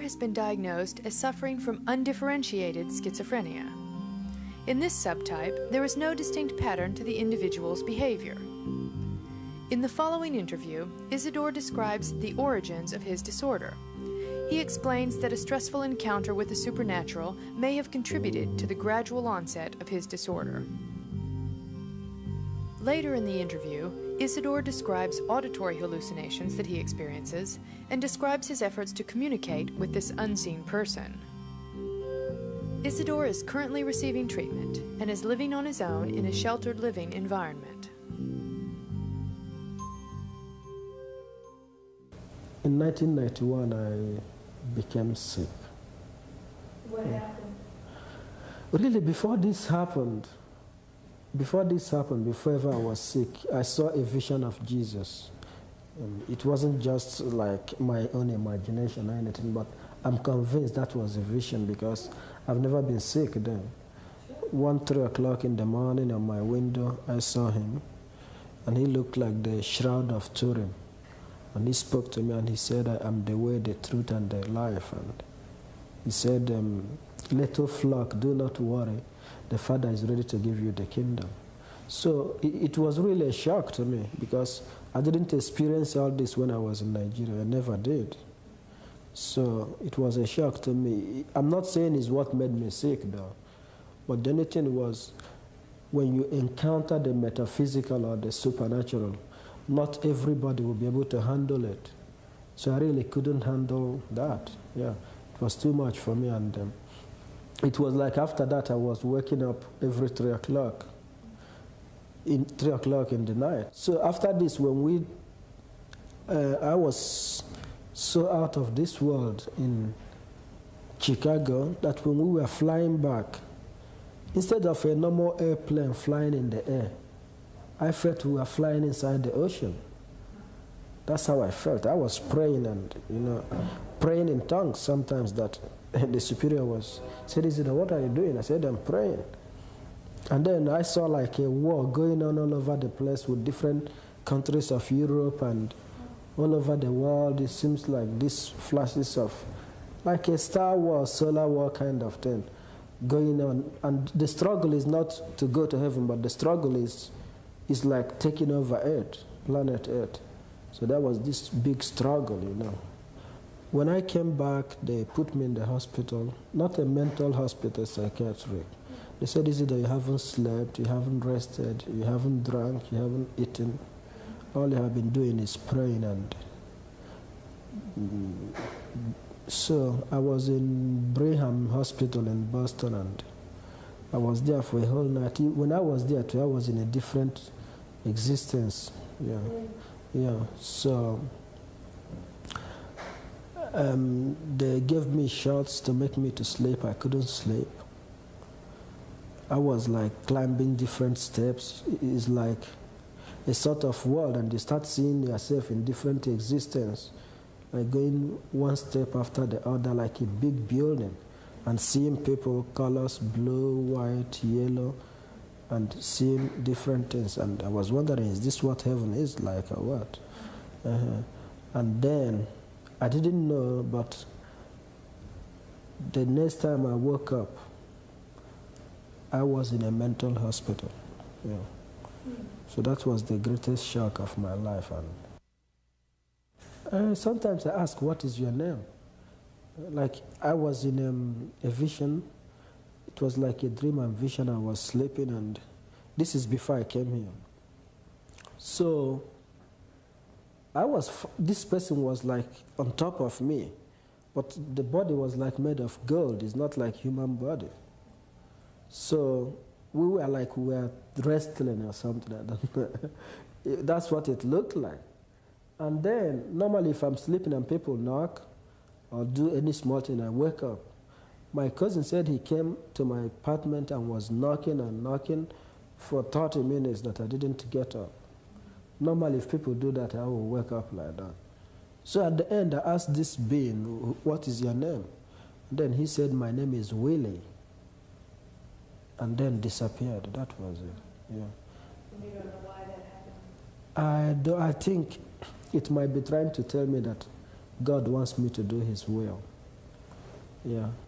has been diagnosed as suffering from undifferentiated schizophrenia. In this subtype, there is no distinct pattern to the individual's behavior. In the following interview, Isidore describes the origins of his disorder. He explains that a stressful encounter with the supernatural may have contributed to the gradual onset of his disorder. Later in the interview, Isidore describes auditory hallucinations that he experiences and describes his efforts to communicate with this unseen person. Isidore is currently receiving treatment and is living on his own in a sheltered living environment. In 1991, I became sick. What happened? Really, before ever I was sick, I saw a vision of Jesus. It wasn't just like my own imagination or anything, but I'm convinced that was a vision because I've never been sick then. 3 o'clock in the morning on my window, I saw him, and he looked like the Shroud of Turin. And he spoke to me and he said, I am the way, the truth, and the life. And he said, little flock, do not worry. The Father is ready to give you the kingdom. So it was really a shock to me because I didn't experience all this when I was in Nigeria. I never did. So it was a shock to me. I'm not saying it's what made me sick though. But the only thing was when you encounter the metaphysical or the supernatural, not everybody will be able to handle it. So I really couldn't handle that. Yeah, it was too much for me. And it was like after that I was waking up every 3 o'clock. 3 o'clock in the night. So after this, when I was so out of this world in Chicago that when we were flying back, instead of a normal airplane flying in the air, I felt we were flying inside the ocean. That's how I felt. I was praying and, praying in tongues sometimes that the superior said, Isidore, what are you doing? I said, I'm praying. And then I saw like a war going on all over the place with different countries of Europe and all over the world. It seems like these flashes of like a Star Wars, solar war kind of thing going on. And the struggle is not to go to heaven, but the struggle is like taking over Earth, planet Earth. So that was this big struggle, When I came back, they put me in the hospital, not a mental hospital, psychiatric. They said, Isidore, you haven't slept, you haven't rested, you haven't drunk, you haven't eaten. All you have been doing is praying. And so I was in Brigham Hospital in Boston, and I was there for a whole night. When I was there too, I was in a different existence. Yeah. So they gave me shots to make me to sleep. I couldn't sleep. I was like climbing different steps. It's like a sort of world, and you start seeing yourself in different existence, like going one step after the other, like a big building, and seeing people, colors, blue, white, yellow, and seeing different things. And I was wondering, is this what heaven is like or what? And then I didn't know, but the next time I woke up, I was in a mental hospital. Yeah. So that was the greatest shock of my life. And sometimes I ask, what is your name? Like I was in a vision. It was like a dream and vision. I was sleeping, and this is before I came here. So this person was like on top of me, but the body was like made of gold. It's not like human body. So we were wrestling or something. I don't know. That's what it looked like. And then normally if I'm sleeping and people knock or do any small thing, I wake up. My cousin said he came to my apartment and was knocking and knocking for 30 minutes that I didn't get up. Normally if people do that, I will wake up like that. So at the end I asked this being, what is your name? And then he said, my name is Willie. And then disappeared. That was it. Yeah. And you don't know why that happened? I think it might be trying to tell me that God wants me to do His will. Yeah.